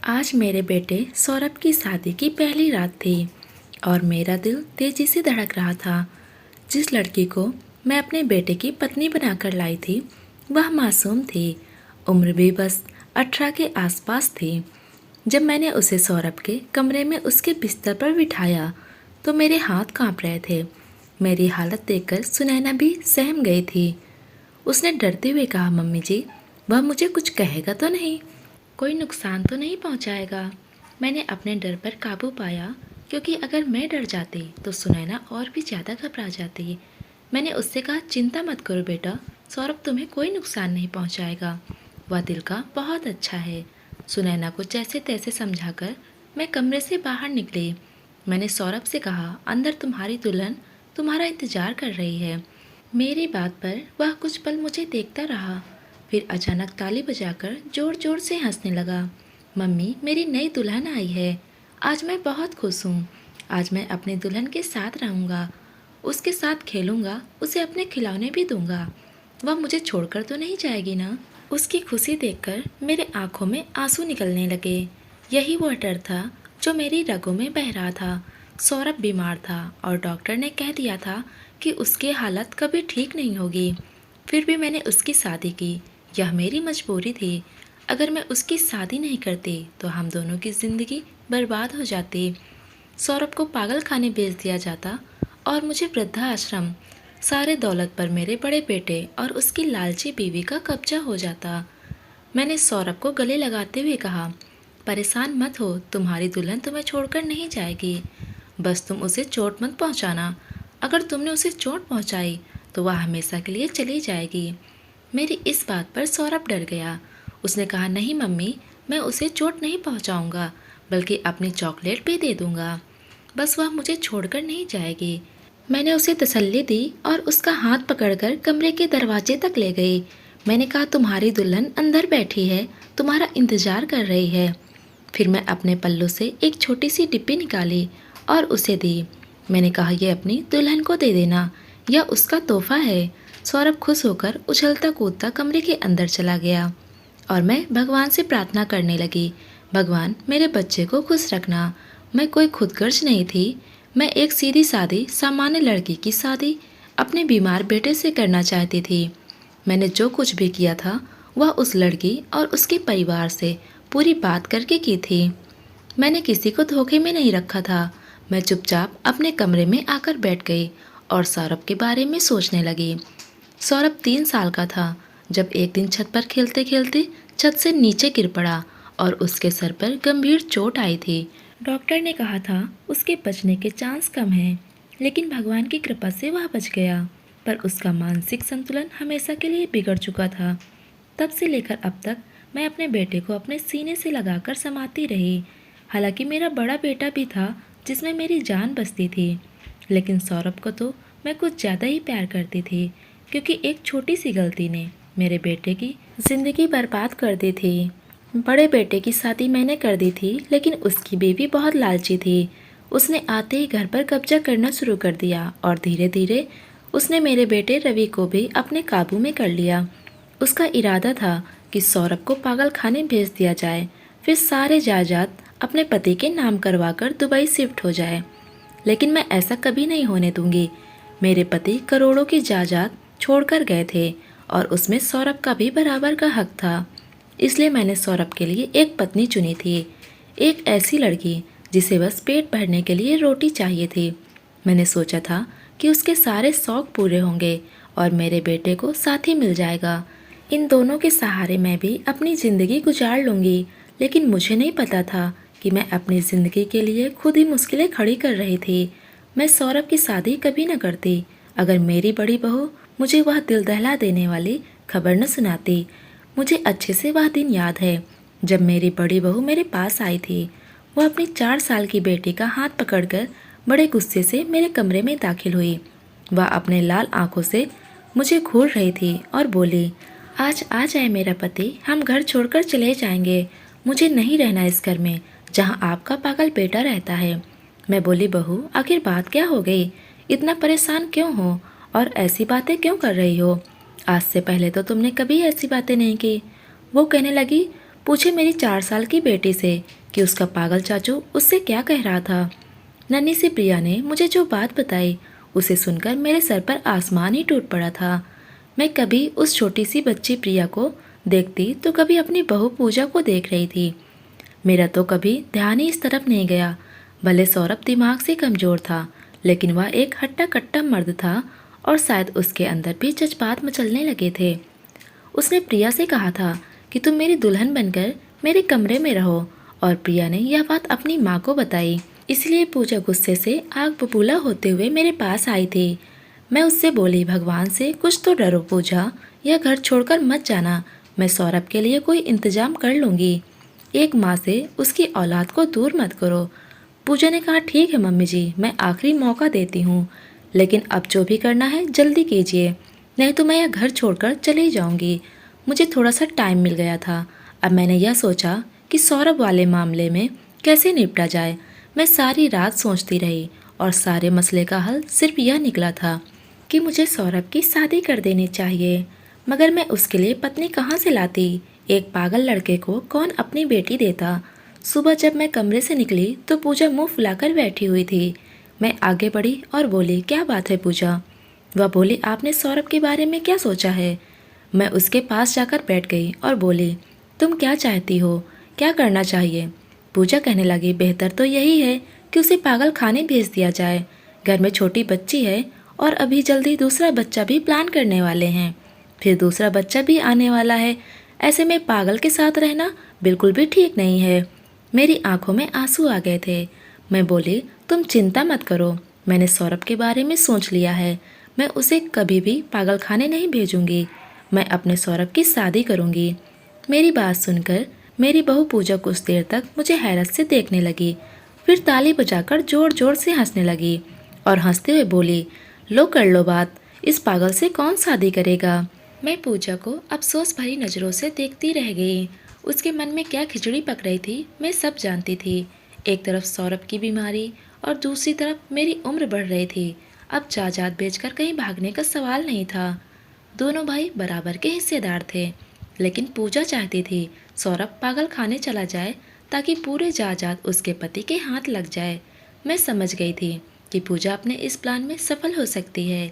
आज मेरे बेटे सौरभ की शादी की पहली रात थी और मेरा दिल तेजी से धड़क रहा था। जिस लड़की को मैं अपने बेटे की पत्नी बनाकर लाई थी वह मासूम थी। उम्र भी बस 18 के आसपास थी। जब मैंने उसे सौरभ के कमरे में उसके बिस्तर पर बिठाया तो मेरे हाथ कांप रहे थे। मेरी हालत देखकर सुनैना भी सहम गई थी। उसने डरते हुए कहा, मम्मी जी, वह मुझे कुछ कहेगा तो नहीं? कोई नुकसान तो नहीं पहुंचाएगा? मैंने अपने डर पर काबू पाया, क्योंकि अगर मैं डर जाती तो सुनैना और भी ज़्यादा घबरा जाती। मैंने उससे कहा, चिंता मत करो बेटा, सौरभ तुम्हें कोई नुकसान नहीं पहुंचाएगा। वह दिल का बहुत अच्छा है। सुनैना को जैसे तैसे समझाकर मैं कमरे से बाहर निकली। मैंने सौरभ से कहा, अंदर तुम्हारी दुल्हन तुम्हारा इंतजार कर रही है। मेरी बात पर वह कुछ पल मुझे देखता रहा, फिर अचानक ताली बजाकर जोर जोर से हंसने लगा। मम्मी, मेरी नई दुल्हन आई है। आज मैं बहुत खुश हूँ। आज मैं अपनी दुल्हन के साथ रहूँगा, उसके साथ खेलूँगा, उसे अपने खिलौने भी दूँगा। वह मुझे छोड़कर तो नहीं जाएगी ना? उसकी खुशी देखकर मेरे आंखों में आंसू निकलने लगे। यही वह डर था जो मेरी रगों में बह रहा था। सौरभ बीमार था और डॉक्टर ने कह दिया था कि उसकी हालत कभी ठीक नहीं होगी। फिर भी मैंने उसकी शादी की। यह मेरी मजबूरी थी। अगर मैं उसकी शादी नहीं करती तो हम दोनों की ज़िंदगी बर्बाद हो जाती। सौरभ को पागल खाने भेज दिया जाता और मुझे वृद्धाश्रम। सारे दौलत पर मेरे बड़े बेटे और उसकी लालची बीवी का कब्जा हो जाता। मैंने सौरभ को गले लगाते हुए कहा, परेशान मत हो, तुम्हारी दुल्हन तुम्हें छोड़कर नहीं जाएगी। बस तुम उसे चोट मत पहुंचाना। अगर तुमने उसे चोट पहुंचाई तो वह हमेशा के लिए चली जाएगी। मेरी इस बात पर सौरभ डर गया। उसने कहा, नहीं मम्मी, मैं उसे चोट नहीं पहुंचाऊंगा, बल्कि अपनी चॉकलेट भी दे दूंगा। बस वह मुझे छोड़कर नहीं जाएगी। मैंने उसे तसल्ली दी और उसका हाथ पकड़कर कमरे के दरवाजे तक ले गई। मैंने कहा, तुम्हारी दुल्हन अंदर बैठी है, तुम्हारा इंतजार कर रही है। फिर मैं अपने पल्लू से एक छोटी सी डिब्बी निकाली और उसे दी। मैंने कहा, यह अपनी दुल्हन को दे देना, यह उसका तोहफा है। सौरभ खुश होकर उछलता कूदता कमरे के अंदर चला गया और मैं भगवान से प्रार्थना करने लगी, भगवान, मेरे बच्चे को खुश रखना। मैं कोई खुदगर्ज नहीं थी। मैं एक सीधी सादी सामान्य लड़की की शादी अपने बीमार बेटे से करना चाहती थी। मैंने जो कुछ भी किया था वह उस लड़की और उसके परिवार से पूरी बात करके की थी। मैंने किसी को धोखे में नहीं रखा था। मैं चुपचाप अपने कमरे में आकर बैठ गई और सौरभ के बारे में सोचने लगी। सौरभ 3 साल का था जब एक दिन छत पर खेलते खेलते छत से नीचे गिर पड़ा और उसके सर पर गंभीर चोट आई थी। डॉक्टर ने कहा था उसके बचने के चांस कम हैं, लेकिन भगवान की कृपा से वह बच गया। पर उसका मानसिक संतुलन हमेशा के लिए बिगड़ चुका था। तब से लेकर अब तक मैं अपने बेटे को अपने सीने से लगाकर समाती रही। हालांकि मेरा बड़ा बेटा भी था जिसमें मेरी जान बसती थी, लेकिन सौरभ को तो मैं कुछ ज़्यादा ही प्यार करती थी, क्योंकि एक छोटी सी गलती ने मेरे बेटे की ज़िंदगी बर्बाद कर दी थी। बड़े बेटे की शादी मैंने कर दी थी, लेकिन उसकी बीवी बहुत लालची थी। उसने आते ही घर पर कब्जा करना शुरू कर दिया और धीरे धीरे उसने मेरे बेटे रवि को भी अपने काबू में कर लिया। उसका इरादा था कि सौरभ को पागल खाने भेज दिया जाए, फिर सारे जायदाद अपने पति के नाम करवाकर दुबई शिफ्ट हो जाए। लेकिन मैं ऐसा कभी नहीं होने दूंगी। मेरे पति करोड़ों की जायदाद छोड़कर गए थे और उसमें सौरभ का भी बराबर का हक था। इसलिए मैंने सौरभ के लिए एक पत्नी चुनी थी, एक ऐसी लड़की जिसे बस पेट भरने के लिए रोटी चाहिए थी। मैंने सोचा था कि उसके सारे शौक पूरे होंगे और मेरे बेटे को साथी मिल जाएगा। इन दोनों के सहारे मैं भी अपनी ज़िंदगी गुजार लूँगी। लेकिन मुझे नहीं पता था कि मैं अपनी ज़िंदगी के लिए खुद ही मुश्किलें खड़ी कर रही थी। मैं सौरभ की शादी कभी न करती अगर मेरी बड़ी बहू मुझे वह दिल दहला देने वाली खबर न सुनाती। मुझे अच्छे से वह दिन याद है जब मेरी बड़ी बहू मेरे पास आई थी। वह अपनी 4 साल की बेटी का हाथ पकड़कर बड़े गुस्से से मेरे कमरे में दाखिल हुई। वह अपने लाल आंखों से मुझे घूर रही थी और बोली, आज आ जाए मेरा पति, हम घर छोड़कर चले जाएंगे। मुझे नहीं रहना इस घर में जहाँ आपका पागल बेटा रहता है। मैं बोली, बहू, आखिर बात क्या हो गई? इतना परेशान क्यों हो और ऐसी बातें क्यों कर रही हो? आज से पहले तो तुमने कभी ऐसी बातें नहीं की। वो कहने लगी, पूछे मेरी 4 साल की बेटी से कि उसका पागल चाचू उससे क्या कह रहा था। नन्ही सी प्रिया ने मुझे जो बात बताई उसे सुनकर मेरे सर पर आसमान ही टूट पड़ा था। मैं कभी उस छोटी सी बच्ची प्रिया को देखती तो कभी अपनी बहू पूजा को देख रही थी। मेरा तो कभी ध्यान ही इस तरफ नहीं गया। भले सौरभ दिमाग से कमजोर था, लेकिन वह एक हट्टा कट्टा मर्द था और शायद उसके अंदर भी जज्बात मचलने लगे थे। उसने प्रिया से कहा था कि तुम मेरी दुल्हन बनकर मेरे कमरे में रहो, और प्रिया ने यह बात अपनी माँ को बताई। इसलिए पूजा गुस्से से आग बबूला होते हुए मेरे पास आई थी। मैं उससे बोली, भगवान से कुछ तो डरो पूजा, यह घर छोड़कर मत जाना। मैं सौरभ के लिए कोई इंतजाम कर लूँगी। एक माँ से उसकी औलाद को दूर मत करो। पूजा ने कहा, ठीक है मम्मी जी, मैं आखिरी मौका देती हूँ, लेकिन अब जो भी करना है जल्दी कीजिए, नहीं तो मैं यह घर छोड़कर चली जाऊँगी। मुझे थोड़ा सा टाइम मिल गया था। अब मैंने यह सोचा कि सौरभ वाले मामले में कैसे निपटा जाए। मैं सारी रात सोचती रही और सारे मसले का हल सिर्फ यह निकला था कि मुझे सौरभ की शादी कर देनी चाहिए। मगर मैं उसके लिए पत्नी कहाँ से लाती? एक पागल लड़के को कौन अपनी बेटी देता? सुबह जब मैं कमरे से निकली तो पूजा मुंह फुलाकर बैठी हुई थी। मैं आगे बढ़ी और बोली, क्या बात है पूजा? वह बोली, आपने सौरभ के बारे में क्या सोचा है? मैं उसके पास जाकर बैठ गई और बोली, तुम क्या चाहती हो, क्या करना चाहिए? पूजा कहने लगी, बेहतर तो यही है कि उसे पागल खाने भेज दिया जाए। घर में छोटी बच्ची है और अभी जल्दी दूसरा बच्चा भी प्लान करने वाले हैं, फिर दूसरा बच्चा भी आने वाला है। ऐसे में पागल के साथ रहना बिल्कुल भी ठीक नहीं है। मेरी आंखों में आंसू आ गए थे। मैं बोली, तुम चिंता मत करो, मैंने सौरभ के बारे में सोच लिया है। मैं उसे कभी भी पागल खाने नहीं भेजूंगी। मैं अपने सौरभ की शादी करूंगी। मेरी बात सुनकर मेरी बहू पूजा कुछ देर तक मुझे हैरत से देखने लगी, फिर ताली बजाकर जोर जोर से हंसने लगी और हंसते हुए बोली, लो कर लो बात, इस पागल से कौन शादी करेगा? मैं पूजा को अफसोस भरी नज़रों से देखती रह गई। उसके मन में क्या खिचड़ी पक रही थी मैं सब जानती थी। एक तरफ सौरभ की बीमारी और दूसरी तरफ मेरी उम्र बढ़ रही थी। अब जायदाद बेचकर कहीं भागने का सवाल नहीं था। दोनों भाई बराबर के हिस्सेदार थे, लेकिन पूजा चाहती थी सौरभ पागल खाने चला जाए ताकि पूरे जायदाद उसके पति के हाथ लग जाए। मैं समझ गई थी कि पूजा अपने इस प्लान में सफल हो सकती है,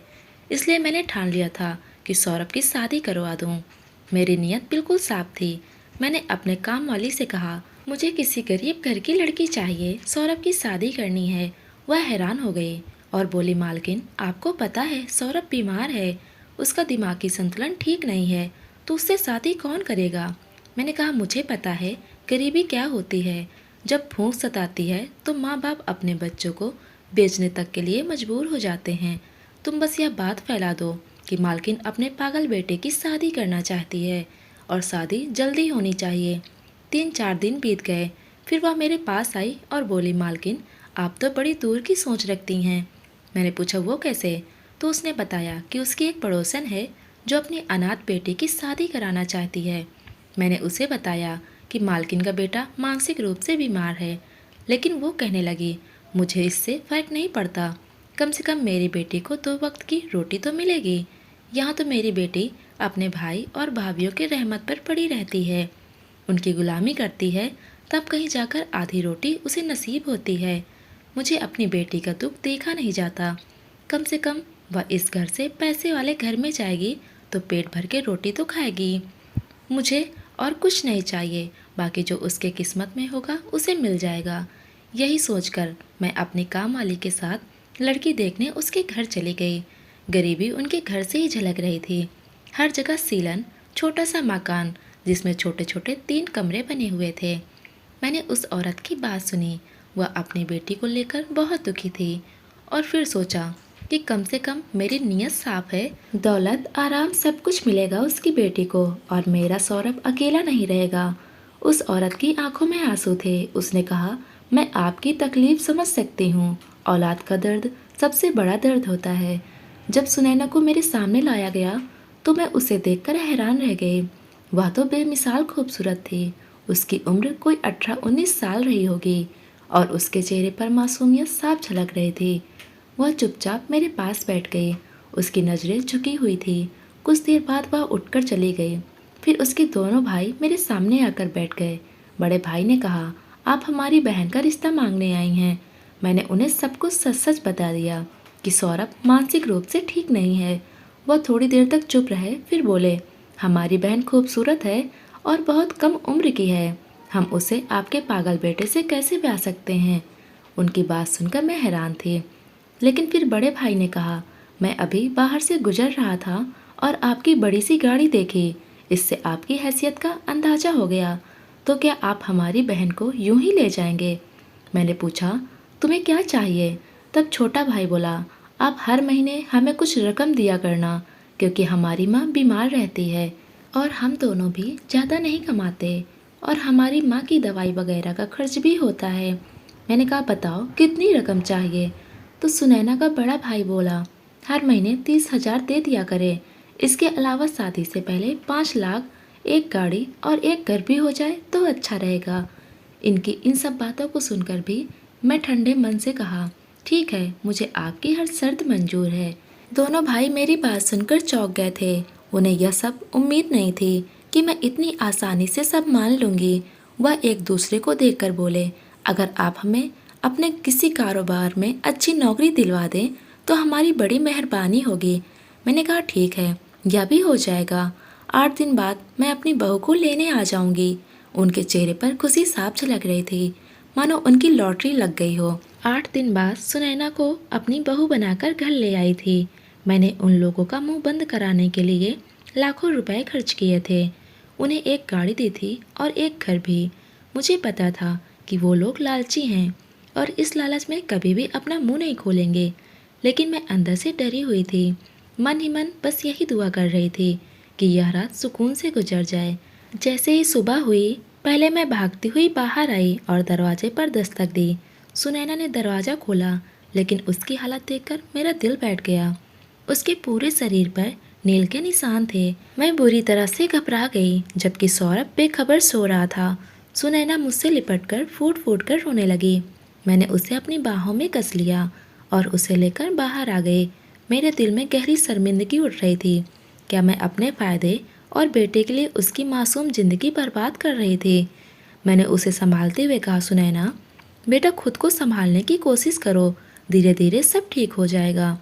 इसलिए मैंने ठान लिया था कि सौरभ की शादी करवा दूं। मेरी नीयत बिल्कुल साफ थी। मैंने अपने काम वाली से कहा, मुझे किसी गरीब घर की लड़की चाहिए, सौरभ की शादी करनी है। वह हैरान हो गई और बोली, मालकिन आपको पता है सौरभ बीमार है, उसका दिमागी संतुलन ठीक नहीं है, तो उससे शादी कौन करेगा? मैंने कहा, मुझे पता है गरीबी क्या होती है। जब भूख सताती है तो माँ बाप अपने बच्चों को बेचने तक के लिए मजबूर हो जाते हैं। तुम बस यह बात फैला दो कि मालकिन अपने पागल बेटे की शादी करना चाहती है और शादी जल्दी होनी चाहिए। 3-4 दिन बीत गए, फिर वह मेरे पास आई और बोली, मालकिन आप तो बड़ी दूर की सोच रखती हैं। मैंने पूछा, वो कैसे? तो उसने बताया कि उसकी एक पड़ोसन है जो अपनी अनाथ बेटी की शादी कराना चाहती है। मैंने उसे बताया कि मालकिन का बेटा मानसिक रूप से बीमार है, लेकिन वो कहने लगी, मुझे इससे फ़र्क नहीं पड़ता, कम से कम मेरी बेटी को 2 वक्त की रोटी तो मिलेगी। यहाँ तो मेरी बेटी अपने भाई और भाभीयों के रहमत पर पड़ी रहती है, उनकी गुलामी करती है, तब कहीं जाकर आधी रोटी उसे नसीब होती है। मुझे अपनी बेटी का दुख देखा नहीं जाता। कम से कम वह इस घर से पैसे वाले घर में जाएगी तो पेट भर के रोटी तो खाएगी। मुझे और कुछ नहीं चाहिए, बाकी जो उसके किस्मत में होगा उसे मिल जाएगा। यही सोचकर मैं अपनी काम वाली के साथ लड़की देखने उसके घर चली गई। गरीबी उनके घर से ही झलक रही थी। हर जगह सीलन, छोटा सा मकान जिसमें छोटे छोटे 3 कमरे बने हुए थे। मैंने उस औरत की बात सुनी। वह अपनी बेटी को लेकर बहुत दुखी थी और फिर सोचा कि कम से कम मेरी नीयत साफ है, दौलत आराम सब कुछ मिलेगा उसकी बेटी को और मेरा सौरभ अकेला नहीं रहेगा। उस औरत की आंखों में आंसू थे। उसने कहा, मैं आपकी तकलीफ समझ सकती हूँ। औलाद का दर्द सबसे बड़ा दर्द होता है। जब सुनैना को मेरे सामने लाया गया तो मैं उसे देखकर हैरान रह गई। वह तो बेमिसाल खूबसूरत थी। उसकी उम्र कोई 18-19 साल रही होगी और उसके चेहरे पर मासूमियत साफ झलक रही थी। वह चुपचाप मेरे पास बैठ गई। उसकी नज़रें झुकी हुई थी। कुछ देर बाद वह उठकर चली गई। फिर उसके दोनों भाई मेरे सामने आकर बैठ गए। बड़े भाई ने कहा, आप हमारी बहन का रिश्ता मांगने आई हैं। मैंने उन्हें सब कुछ सच सच बता दिया कि सौरभ मानसिक रूप से ठीक नहीं है। वह थोड़ी देर तक चुप रहे, फिर बोले, हमारी बहन खूबसूरत है और बहुत कम उम्र की है। हम उसे आपके पागल बेटे से कैसे ब्याह सकते हैं? उनकी बात सुनकर मैं हैरान थी। लेकिन फिर बड़े भाई ने कहा, मैं अभी बाहर से गुजर रहा था और आपकी बड़ी सी गाड़ी देखी। इससे आपकी हैसियत का अंदाजा हो गया। तो क्या आप हमारी बहन को यूं ही ले जाएंगे? मैंने पूछा, तुम्हें क्या चाहिए? तब छोटा भाई बोला, आप हर महीने हमें कुछ रकम दिया करना, क्योंकि हमारी माँ बीमार रहती है और हम दोनों भी ज़्यादा नहीं कमाते और हमारी माँ की दवाई वगैरह का खर्च भी होता है। मैंने कहा, बताओ कितनी रकम चाहिए? तो सुनैना का बड़ा भाई बोला, हर महीने 30,000 दे दिया करे। इसके अलावा शादी से पहले 5 लाख, एक गाड़ी और एक घर भी हो जाए तो अच्छा रहेगा। इनकी इन सब बातों को सुनकर भी मैं ठंडे मन से कहा, ठीक है, मुझे आपकी हर शर्त मंजूर है। दोनों भाई मेरी बात सुनकर चौंक गए थे। उन्हें यह सब उम्मीद नहीं थी कि मैं इतनी आसानी से सब मान लूँगी। वह एक दूसरे को देखकर बोले, अगर आप हमें अपने किसी कारोबार में अच्छी नौकरी दिलवा दें तो हमारी बड़ी मेहरबानी होगी। मैंने कहा, ठीक है, यह भी हो जाएगा। 8 दिन बाद मैं अपनी बहू को लेने आ जाऊंगी। उनके चेहरे पर खुशी साफ झलक रही थी, मानो उनकी लॉटरी लग गई हो। 8 दिन बाद सुनैना को अपनी बहू बनाकर घर ले आई थी। मैंने उन लोगों का मुंह बंद कराने के लिए लाखों रुपए खर्च किए थे। उन्हें एक गाड़ी दी थी और एक घर भी। मुझे पता था कि वो लोग लालची हैं और इस लालच में कभी भी अपना मुंह नहीं खोलेंगे। लेकिन मैं अंदर से डरी हुई थी। मन ही मन बस यही दुआ कर रही थी कि यह रात सुकून से गुजर जाए। जैसे ही सुबह हुई, पहले मैं भागती हुई बाहर आई और दरवाजे पर दस्तक दी। सुनैना ने दरवाज़ा खोला, लेकिन उसकी हालत देखकर मेरा दिल बैठ गया। उसके पूरे शरीर पर नील के निशान थे। मैं बुरी तरह से घबरा गई, जबकि सौरभ बेखबर सो रहा था। सुनैना मुझसे लिपटकर फूट फूट कर रोने लगी। मैंने उसे अपनी बाहों में कस लिया और उसे लेकर बाहर आ गए। मेरे दिल में गहरी शर्मिंदगी उठ रही थी। क्या मैं अपने फ़ायदे और बेटे के लिए उसकी मासूम ज़िंदगी बर्बाद कर रही थी? मैंने उसे संभालते हुए कहा, सुनैना, बेटा खुद को संभालने की कोशिश करो, धीरे धीरे सब ठीक हो जाएगा।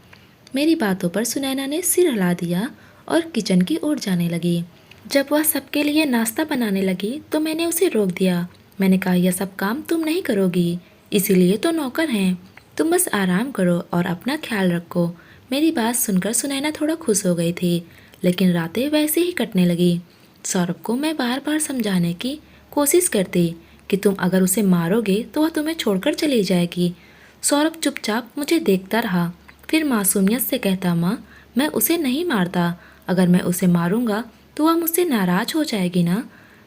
मेरी बातों पर सुनैना ने सिर हिला दिया और किचन की ओर जाने लगी। जब वह सबके लिए नाश्ता बनाने लगी तो मैंने उसे रोक दिया। मैंने कहा, यह सब काम तुम नहीं करोगी, इसीलिए तो नौकर हैं। तुम बस आराम करो और अपना ख्याल रखो। मेरी बात सुनकर सुनैना थोड़ा खुश हो गई थी, लेकिन रातें वैसे ही कटने लगी। सौरभ को मैं बार बार समझाने की कोशिश करती कि तुम अगर उसे मारोगे तो वह तुम्हें छोड़कर चली जाएगी। सौरभ चुपचाप मुझे देखता रहा, फिर मासूमियत से कहता, माँ, मैं उसे नहीं मारता। अगर मैं उसे मारूंगा तो वह मुझसे नाराज हो जाएगी ना।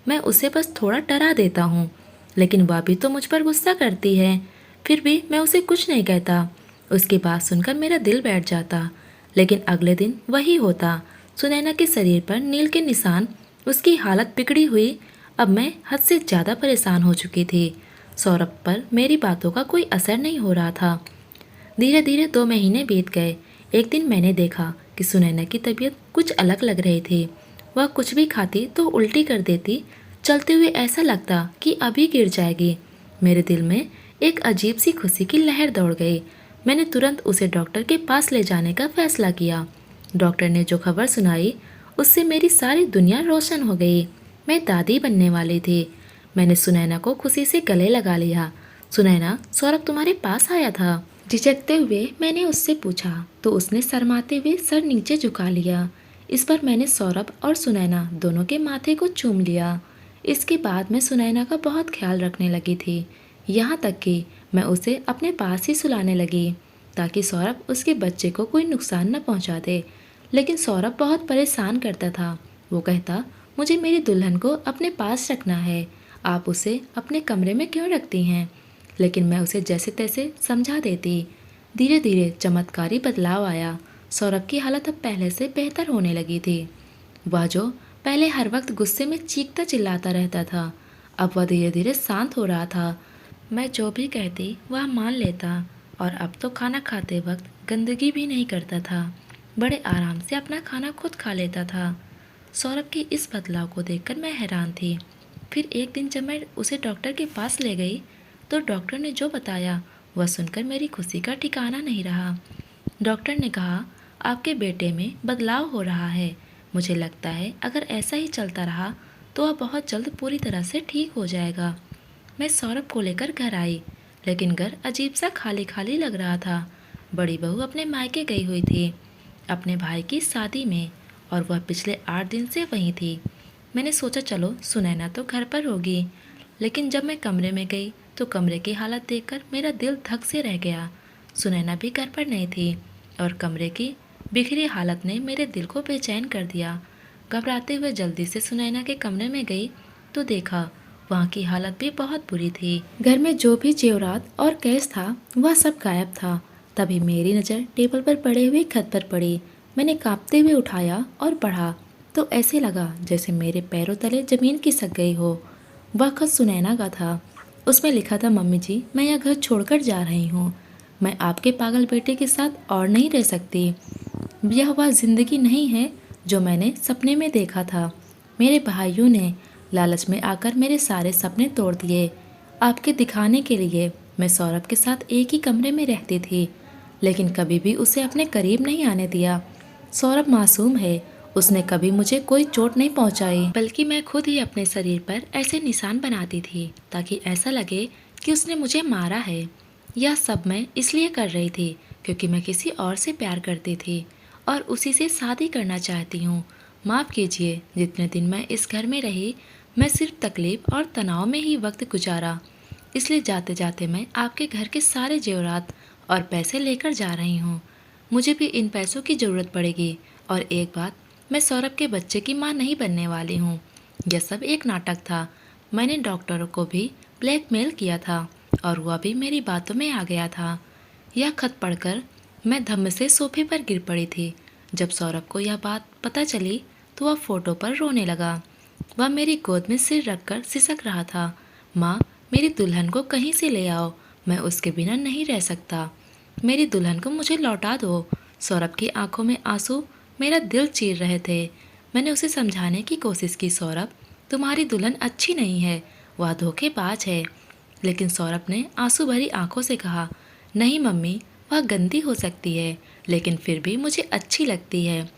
मैं उसे बस थोड़ा डरा देता हूँ, लेकिन वह भी तो मुझ पर गुस्सा करती है। फिर भी मैं उसे कुछ नहीं कहता। उसकी बात सुनकर मेरा दिल बैठ जाता। लेकिन अगले दिन वही होता। सुनैना के शरीर पर नील के निशान, उसकी हालत बिगड़ी हुई। अब मैं हद से ज़्यादा परेशान हो चुकी थी। सौरभ पर मेरी बातों का कोई असर नहीं हो रहा था। धीरे धीरे 2 महीने बीत गए। एक दिन मैंने देखा कि सुनैना की तबीयत कुछ अलग लग रही थी। वह कुछ भी खाती तो उल्टी कर देती। चलते हुए ऐसा लगता कि अभी गिर जाएगी। मेरे दिल में एक अजीब सी खुशी की लहर दौड़ गई। मैंने तुरंत उसे डॉक्टर के पास ले जाने का फैसला किया। डॉक्टर ने जो खबर सुनाई, उससे मेरी सारी दुनिया रोशन हो गई। मैं दादी बनने वाली थी। मैंने सुनैना को खुशी से गले लगा लिया। सुनैना, सौरभ तुम्हारे पास आया था? झिझकते हुए मैंने उससे पूछा तो उसने शर्माते हुए सर नीचे झुका लिया। इस पर मैंने सौरभ और सुनैना दोनों के माथे को चूम लिया। इसके बाद मैं सुनैना का बहुत ख्याल रखने लगी थी, यहाँ तक कि मैं उसे अपने पास ही सुलाने लगी ताकि सौरभ उसके बच्चे को कोई नुकसान न पहुँचा दे। लेकिन सौरभ बहुत परेशान करता था। वो कहता, मुझे मेरी दुल्हन को अपने पास रखना है, आप उसे अपने कमरे में क्यों रखती हैं? लेकिन मैं उसे जैसे तैसे समझा देती। धीरे धीरे चमत्कारी बदलाव आया। सौरभ की हालत अब पहले से बेहतर होने लगी थी। वह जो पहले हर वक्त गुस्से में चीखता चिल्लाता रहता था, अब वह धीरे धीरे शांत हो रहा था। मैं जो भी कहती वह मान लेता और अब तो खाना खाते वक्त गंदगी भी नहीं करता था। बड़े आराम से अपना खाना खुद खा लेता था। सौरभ के इस बदलाव को देखकर मैं हैरान थी। फिर एक दिन जब मैं उसे डॉक्टर के पास ले गई तो डॉक्टर ने जो बताया वह सुनकर मेरी खुशी का ठिकाना नहीं रहा। डॉक्टर ने कहा, आपके बेटे में बदलाव हो रहा है। मुझे लगता है अगर ऐसा ही चलता रहा तो वह बहुत जल्द पूरी तरह से ठीक हो जाएगा। मैं सौरभ को लेकर घर आई, लेकिन घर अजीब सा खाली खाली लग रहा था। बड़ी बहू अपने मायके गई हुई थी अपने भाई की शादी में, और वह पिछले 8 दिन से वहीं थी। मैंने सोचा चलो सुनैना तो घर पर होगी, लेकिन जब मैं कमरे में गई तो कमरे की हालत देखकर मेरा दिल धक से रह गया। सुनैना भी घर पर नहीं थी और कमरे की बिखरी हालत ने मेरे दिल को बेचैन कर दिया। घबराते हुए जल्दी से सुनैना के कमरे में गई तो देखा वहाँ की हालत भी बहुत बुरी थी। घर में जो भी जेवरात और कैश था वह सब गायब था। तभी मेरी नज़र टेबल पर पड़े हुए खत पर पड़ी। मैंने कांपते हुए उठाया और पढ़ा तो ऐसे लगा जैसे मेरे पैरों तले जमीन खिसक गई हो। वह खत सुनैना का था। उसमें लिखा था, मम्मी जी, मैं यह घर छोड़कर जा रही हूँ। मैं आपके पागल बेटे के साथ और नहीं रह सकती। यह वह जिंदगी नहीं है जो मैंने सपने में देखा था। मेरे भाइयों ने लालच में आकर मेरे सारे सपने तोड़ दिए। आपके दिखाने के लिए मैं सौरभ के साथ एक ही कमरे में रहती थी, लेकिन कभी भी उसे अपने करीब नहीं आने दिया। सौरभ मासूम है, उसने कभी मुझे कोई चोट नहीं पहुंचाई, बल्कि मैं खुद ही अपने शरीर पर ऐसे निशान बनाती थी ताकि ऐसा लगे कि उसने मुझे मारा है। यह सब मैं इसलिए कर रही थी क्योंकि मैं किसी और से प्यार करती थी और उसी से शादी करना चाहती हूँ। माफ़ कीजिए, जितने दिन मैं इस घर में रही मैं सिर्फ तकलीफ और तनाव में ही वक्त गुजारा। इसलिए जाते जाते मैं आपके घर के सारे जेवरात और पैसे लेकर जा रही हूँ। मुझे भी इन पैसों की ज़रूरत पड़ेगी। और एक बात, मैं सौरभ के बच्चे की माँ नहीं बनने वाली हूँ। यह सब एक नाटक था। मैंने डॉक्टरों को भी ब्लैकमेल किया था और वह भी मेरी बातों में आ गया था। यह खत पढ़कर मैं धम्म से सोफे पर गिर पड़ी थी। जब सौरभ को यह बात पता चली तो वह फोटो पर रोने लगा। वह मेरी गोद में सिर रखकर सिसक रहा था, माँ, मेरी दुल्हन को कहीं से ले आओ, मैं उसके बिना नहीं रह सकता। मेरी दुल्हन को मुझे लौटा दो। सौरभ की आंखों में आंसू मेरा दिल चीर रहे थे। मैंने उसे समझाने की कोशिश की, सौरभ, तुम्हारी दुल्हन अच्छी नहीं है, वह धोखेबाज है। लेकिन सौरभ ने आंसू भरी आंखों से कहा, नहीं मम्मी, वह गंदी हो सकती है लेकिन फिर भी मुझे अच्छी लगती है।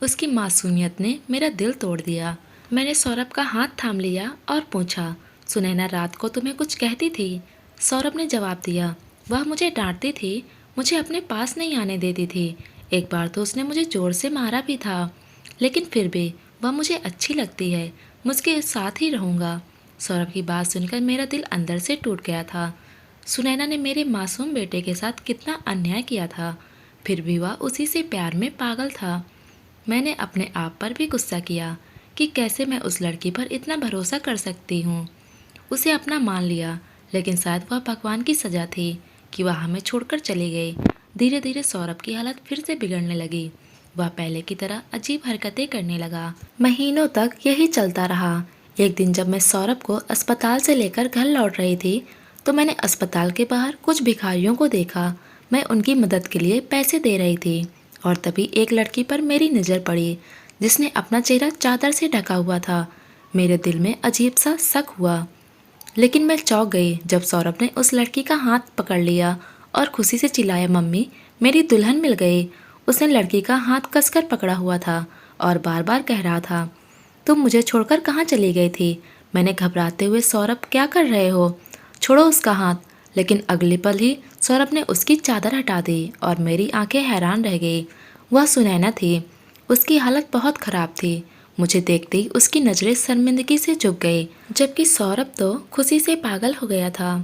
उसकी मासूमियत ने मेरा दिल तोड़ दिया। मैंने सौरभ का हाथ थाम लिया और पूछा, सुनैना रात को तुम्हें कुछ कहती थी? सौरभ ने जवाब दिया, वह मुझे डांटती थी, मुझे अपने पास नहीं आने देती थी। एक बार तो उसने मुझे जोर से मारा भी था, लेकिन फिर भी वह मुझे अच्छी लगती है, मुझके साथ ही रहूँगा। सौरभ की बात सुनकर मेरा दिल अंदर से टूट गया था। सुनैना ने मेरे मासूम बेटे के साथ कितना अन्याय किया था, फिर भी वह उसी से प्यार में पागल था। मैंने अपने आप पर भी गुस्सा किया कि कैसे मैं उस लड़की पर इतना भरोसा कर सकती हूँ। उसे अपना मान लिया, लेकिन शायद वह भगवान की सज़ा थी कि वह हमें छोड़कर चली गई। धीरे धीरे सौरभ की हालत फिर से बिगड़ने लगी। वह पहले की तरह अजीब हरकतें करने लगा। महीनों तक यही चलता रहा। एक दिन जब मैं सौरभ को अस्पताल से लेकर घर लौट रही थी तो मैंने अस्पताल के बाहर कुछ भिखारियों को देखा। मैं उनकी मदद के लिए पैसे दे रही थी और तभी एक लड़की पर मेरी नज़र पड़ी जिसने अपना चेहरा चादर से ढका हुआ था। मेरे दिल में अजीब सा शक हुआ, लेकिन मैं चौंक गई जब सौरभ ने उस लड़की का हाथ पकड़ लिया और खुशी से चिल्लाया, मम्मी, मेरी दुल्हन मिल गई। उसने लड़की का हाथ कसकर पकड़ा हुआ था और बार बार कह रहा था, तुम मुझे छोड़कर कहाँ चली गई थी? मैंने घबराते हुए, सौरभ क्या कर रहे हो? छोड़ो उसका हाथ। लेकिन अगले पल ही सौरभ ने उसकी चादर हटा दी और मेरी आंखें हैरान रह गई। वह सुनैना थी। उसकी हालत बहुत ख़राब थी। मुझे देखते ही उसकी नज़रें शर्मिंदगी से झुक गई, जबकि सौरभ तो खुशी से पागल हो गया था।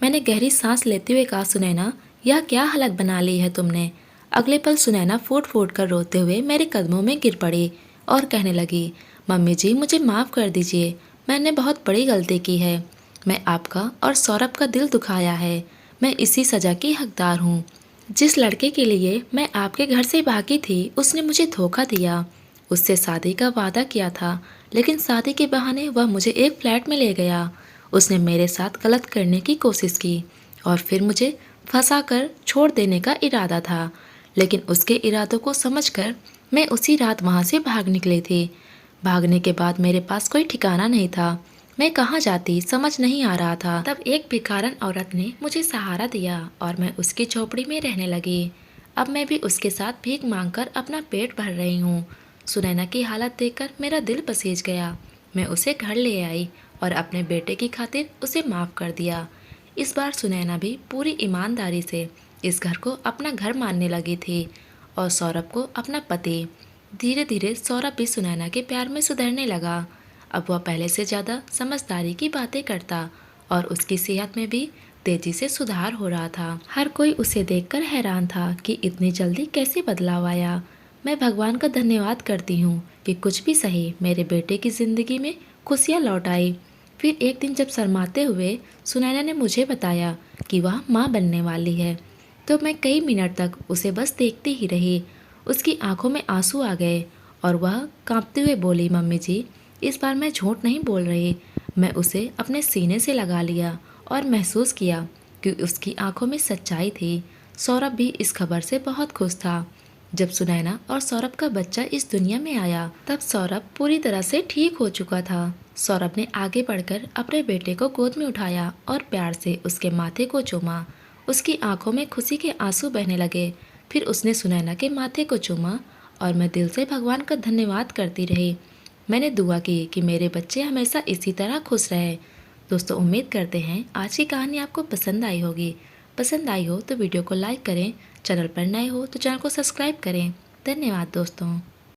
मैंने गहरी सांस लेते हुए कहा, सुनैना, यह क्या हालत बना ली है तुमने? अगले पल सुनैना फूट फूट कर रोते हुए मेरे कदमों में गिर पड़ी और कहने लगी, मम्मी जी, मुझे माफ़ कर दीजिए, मैंने बहुत बड़ी गलती की है। मैं आपका और सौरभ का दिल दुखाया है। मैं इसी सज़ा की हकदार हूँ। जिस लड़के के लिए मैं आपके घर से भागी थी उसने मुझे धोखा दिया। उससे शादी का वादा किया था, लेकिन शादी के बहाने वह मुझे एक फ्लैट में ले गया। उसने मेरे साथ गलत करने की कोशिश की और फिर मुझे फंसाकर छोड़ देने का इरादा था, लेकिन उसके इरादों को समझकर मैं उसी रात वहाँ से भाग निकली थी। भागने के बाद मेरे पास कोई ठिकाना नहीं था। मैं कहाँ जाती समझ नहीं आ रहा था। तब एक भिखारन औरत ने मुझे सहारा दिया और मैं उसकी झोपड़ी में रहने लगी। अब मैं भी उसके साथ भीख मांगकर अपना पेट भर रही हूँ। सुनैना की हालत देखकर मेरा दिल पसीज गया। मैं उसे घर ले आई और अपने बेटे की खातिर उसे माफ़ कर दिया। इस बार सुनैना भी पूरी ईमानदारी से इस घर को अपना घर मानने लगी थी और सौरभ को अपना पति। धीरे धीरे सौरभ भी सुनैना के प्यार में सुधरने लगा। अब वह पहले से ज़्यादा समझदारी की बातें करता और उसकी सेहत में भी तेजी से सुधार हो रहा था। हर कोई उसे देखकर हैरान था कि इतनी जल्दी कैसे बदलाव आया। मैं भगवान का धन्यवाद करती हूँ कि कुछ भी सही मेरे बेटे की ज़िंदगी में खुशियाँ लौट आई। फिर एक दिन जब शर्माते हुए सुनैना ने मुझे बताया कि वह माँ बनने वाली है, तो मैं कई मिनट तक उसे बस देखती ही रही। उसकी आंखों में आंसू आ गए और वह कांपते हुए बोली, मम्मी जी, इस बार मैं झूठ नहीं बोल रही। मैं उसे अपने सीने से लगा लिया और महसूस किया कि उसकी आंखों में सच्चाई थी। सौरभ भी इस खबर से बहुत खुश था। जब सुनैना और सौरभ का बच्चा इस दुनिया में आया, तब सौरभ पूरी तरह से ठीक हो चुका था। सौरभ ने आगे बढ़कर अपने बेटे को गोद में उठाया और प्यार से उसके माथे को चूमा। उसकी आंखों में खुशी के आंसू बहने लगे। फिर उसने सुनैना के माथे को चूमा और मैं दिल से भगवान का धन्यवाद करती रही। मैंने दुआ की कि मेरे बच्चे हमेशा इसी तरह खुश रहे। दोस्तों, उम्मीद करते हैं आज की कहानी आपको पसंद आई होगी। पसंद आई हो तो वीडियो को लाइक करें, चैनल पर नए हो तो चैनल को सब्सक्राइब करें। धन्यवाद दोस्तों।